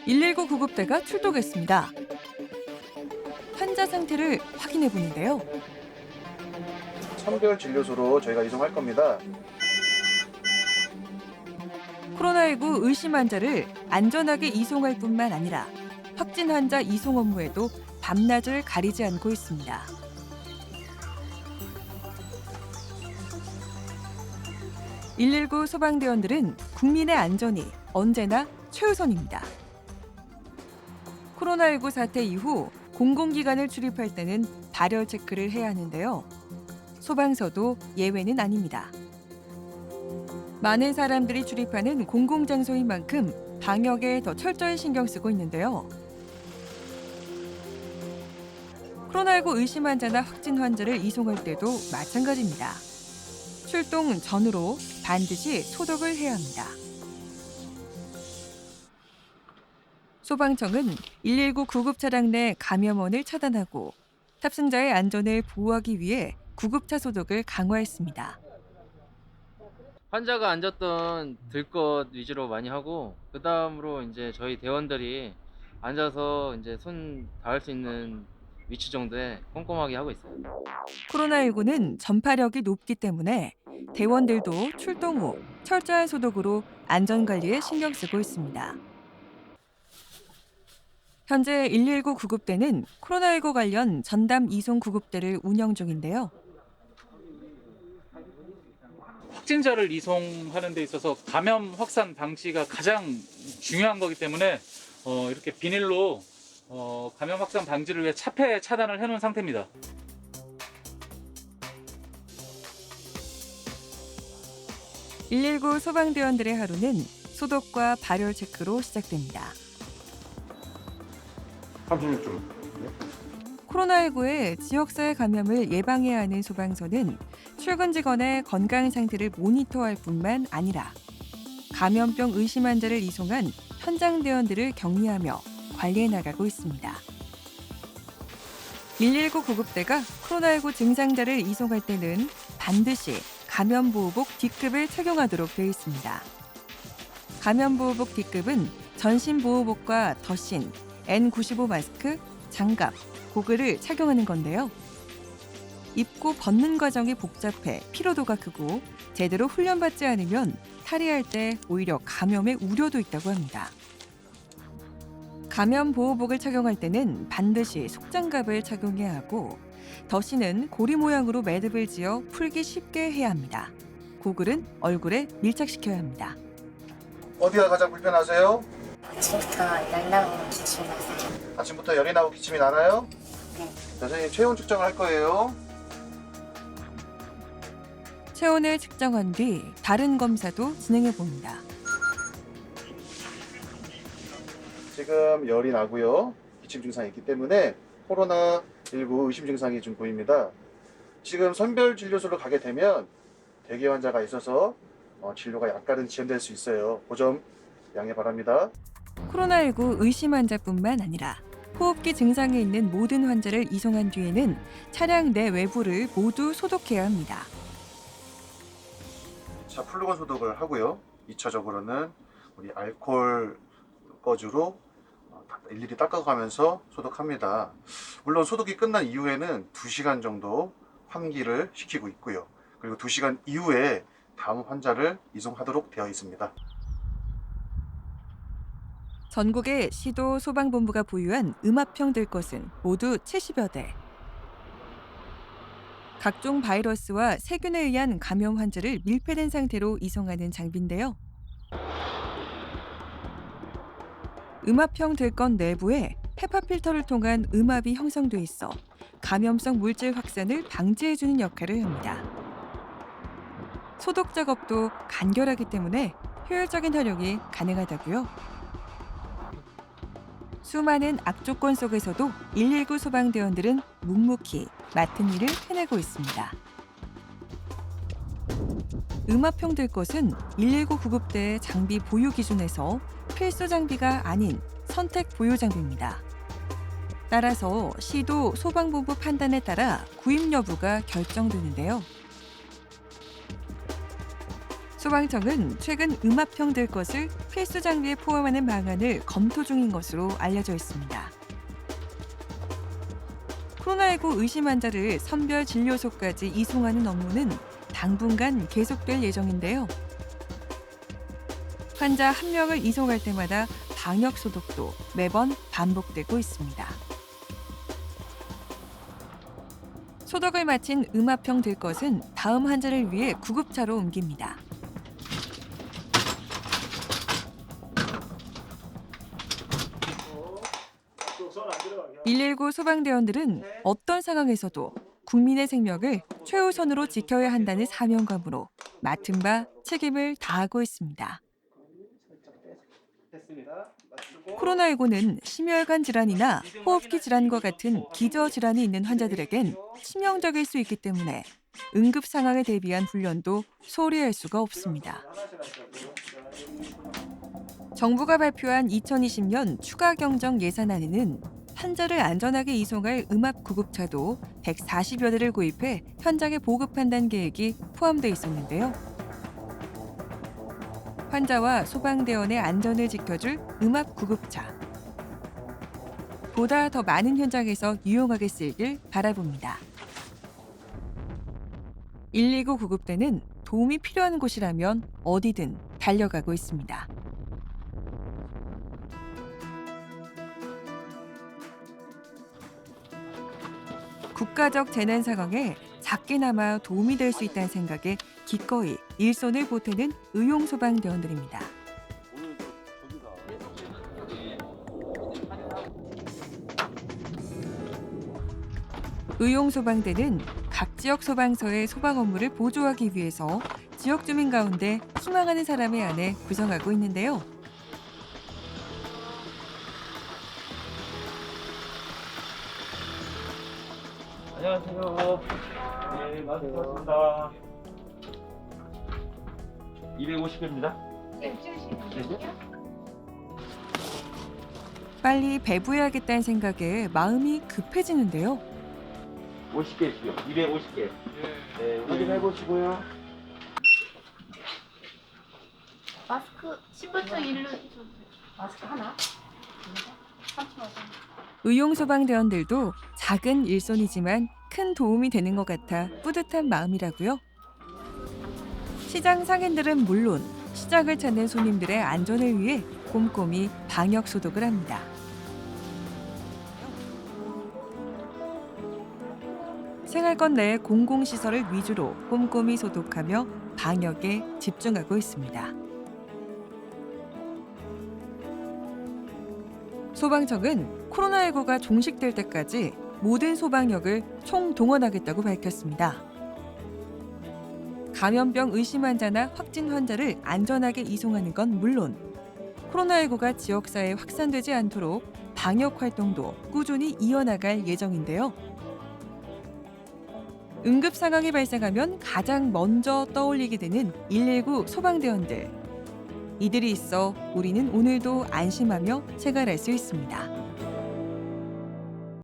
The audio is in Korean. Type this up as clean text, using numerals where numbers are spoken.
119 구급대가 출동했습니다. 환자 상태를 확인해 보는데요. 선별 진료소로 저희가 이송할 겁니다. 코로나19 의심 환자를 안전하게 이송할 뿐만 아니라 확진 환자 이송 업무에도 밤낮을 가리지 않고 있습니다. (119) 소방대원들은 국민의 안전이 언제나 최우선입니다. 코로나19 사태 이후 공공기관을 출입할 때는 발열 체크를 해야 하는데요. 소방서도 예외는 아닙니다. 많은 사람들이 출입하는 공공장소인 만큼 방역에 더 철저히 신경 쓰고 있는데요. 코로나19 의심 환자나 확진 환자를 이송할 때도 마찬가지입니다. 출동 전후로 반드시 소독을 해야 합니다. 소방청은 119 구급차량 내 감염원을 차단하고 탑승자의 안전을 보호하기 위해 구급차 소독을 강화했습니다. 환자가 앉았던 들것 위주로 많이 하고 그 다음으로 이제 저희 대원들이 앉아서 이제 손 닿을 수 있는 위치 정도에 꼼꼼하게 하고 있어요. 코로나19는 전파력이 높기 때문에 대원들도 출동 후 철저한 소독으로 안전관리에 신경 쓰고 있습니다. 현재 119 구급대는 코로나19 관련 전담 이송 구급대를 운영 중인데요. 확진자를 이송하는 데 있어서 감염 확산 방지가 가장 중요한 거기 때문에 이렇게 비닐로 감염 확산 방지를 위해 차폐 차단을 해놓은 상태입니다. (119) 소방대원들의 하루는 소독과 발열 체크로 시작됩니다. 36점. 코로나19의 지역사회 감염을 예방해야 하는 소방서는 출근 직원의 건강 상태를 모니터할 뿐만 아니라 감염병 의심 환자를 이송한 현장 대원들을 격리하며 관리해 나가고 있습니다. 119 구급대가 코로나19 증상자를 이송할 때는 반드시 감염보호복 D급을 착용하도록 되어 있습니다. 감염보호복 D급은 전신보호복과 덧신, N95 마스크, 장갑, 고글을 착용하는 건데요. 입고 벗는 과정이 복잡해 피로도가 크고 제대로 훈련받지 않으면 탈의할 때 오히려 감염의 우려도 있다고 합니다. 감염 보호복을 착용할 때는 반드시 속장갑을 착용해야 하고 덧신은 고리 모양으로 매듭을 지어 풀기 쉽게 해야 합니다. 고글은 얼굴에 밀착시켜야 합니다. 어디가 가장 불편하세요? 아침부터 열 나오는 기침이 나서요. 아침부터 열이 나고 기침이 나나요? 네. 선생님 체온 측정을 할 거예요. 체온을 측정한 뒤 다른 검사도 진행해 봅니다. 지금 열이 나고요. 기침 증상이 있기 때문에 코로나19 의심 증상이 좀 보입니다. 지금 선별 진료소로 가게 되면 대기 환자가 있어서 진료가 약간은 지연될 수 있어요. 그 점 양해 바랍니다. 코로나19 의심 환자뿐만 아니라 호흡기 증상이 있는 모든 환자를 이송한 뒤에는 차량 내 외부를 모두 소독해야 합니다. 자, 플루건 소독을 하고요. 2차적으로는 우리 알코올 거즈로 일일이 닦아가면서 소독합니다. 물론 소독이 끝난 이후에는 2시간 정도 환기를 시키고 있고요. 그리고 2시간 이후에 다음 환자를 이송하도록 되어 있습니다. 전국의 시도 소방본부가 보유한 음압형 들것은 모두 70여 대. 각종 바이러스와 세균에 의한 감염 환자를 밀폐된 상태로 이송하는 장비인데요. 음압형 들것 내부에 헤파 필터를 통한 음압이 형성돼 있어 감염성 물질 확산을 방지해주는 역할을 합니다. 소독 작업도 간결하기 때문에 효율적인 활용이 가능하다고요. 수많은 악조건 속에서도 119 소방대원들은 묵묵히 맡은 일을 해내고 있습니다. 음압형 들것은 119 구급대의 장비 보유 기준에서 필수 장비가 아닌 선택 보유 장비입니다. 따라서 시도 소방본부 판단에 따라 구입 여부가 결정되는데요. 소방청은 최근 음압형 들 것을 필수 장비에 포함하는 방안을 검토 중인 것으로 알려져 있습니다. 코로나19 의심 환자를 선별 진료소까지 이송하는 업무는 당분간 계속될 예정인데요. 환자 한 명을 이송할 때마다 방역 소독도 매번 반복되고 있습니다. 소독을 마친 음압형 들 것은 다음 환자를 위해 구급차로 옮깁니다. 119 소방대원들은 어떤 상황에서도 국민의 생명을 최우선으로 지켜야 한다는 사명감으로 맡은 바 책임을 다하고 있습니다. 코로나19는 심혈관 질환이나 호흡기 질환과 같은 기저 질환이 있는 환자들에겐 치명적일 수 있기 때문에 응급 상황에 대비한 훈련도 소홀히 할 수가 없습니다. 정부가 발표한 2020년 추가 경정 예산안에는 환자를 안전하게 이송할 음압 구급차도 140여 대를 구입해 현장에 보급한다는 계획이 포함돼 있었는데요. 환자와 소방대원의 안전을 지켜줄 음압 구급차. 보다 더 많은 현장에서 유용하게 쓰이길 바라봅니다. 119 구급대는 도움이 필요한 곳이라면 어디든 달려가고 있습니다. 국가적 재난 상황에 작게나마 도움이 될 수 있다는 생각에 기꺼이 일손을 보태는 의용소방대원들입니다. 의용소방대는 각 지역 소방서의 소방 업무를 보조하기 위해서 지역 주민 가운데 희망하는 사람의 안에 구성하고 있는데요. 안녕하세요. 네, 반갑습니다. 250개입니다. 빨리 배부해야겠다는 생각에 마음이 급해지는데요. 50개씩요. 250개. 네, 확인해 보시고요. 마스크 신분증 일로 마스크 하나? 3,000원. 의용소방대원들도 작은 일손이지만 큰 도움이 되는 것 같아 뿌듯한 마음이라고요. 시장 상인들은 물론 시장을 찾는 손님들의 안전을 위해 꼼꼼히 방역 소독을 합니다. 생활권 내 공공시설을 위주로 꼼꼼히 소독하며 방역에 집중하고 있습니다. 소방청은 코로나19가 종식될 때까지 모든 소방력을 총동원하겠다고 밝혔습니다. 감염병 의심 환자나 확진 환자를 안전하게 이송하는 건 물론 코로나19가 지역사회에 확산되지 않도록 방역 활동도 꾸준히 이어나갈 예정인데요. 응급 상황이 발생하면 가장 먼저 떠올리게 되는 119 소방대원들. 이들이 있어 우리는 오늘도 안심하며 생활할 수 있습니다.